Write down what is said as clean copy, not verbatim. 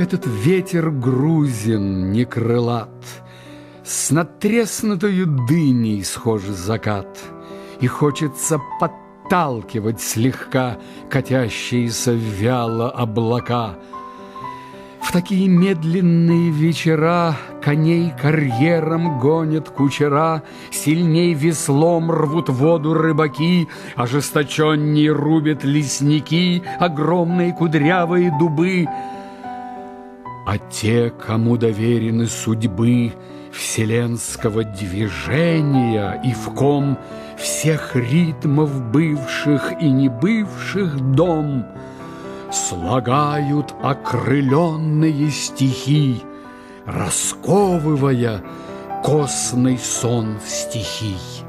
Как этот ветер грузин не крылат, с надтреснутою дыней схож закат, и хочется подталкивать слегка катящиеся вяло облака. В такие медленные вечера коней карьером гонят кучера, сильней веслом рвут воду рыбаки, ожесточенней рубят лесники огромные кудрявые дубы. А те, кому доверены судьбы вселенского движения и в ком всех ритмов бывших и небывших дом, слагают окрыленные стихи, расковывая косный сон стихий.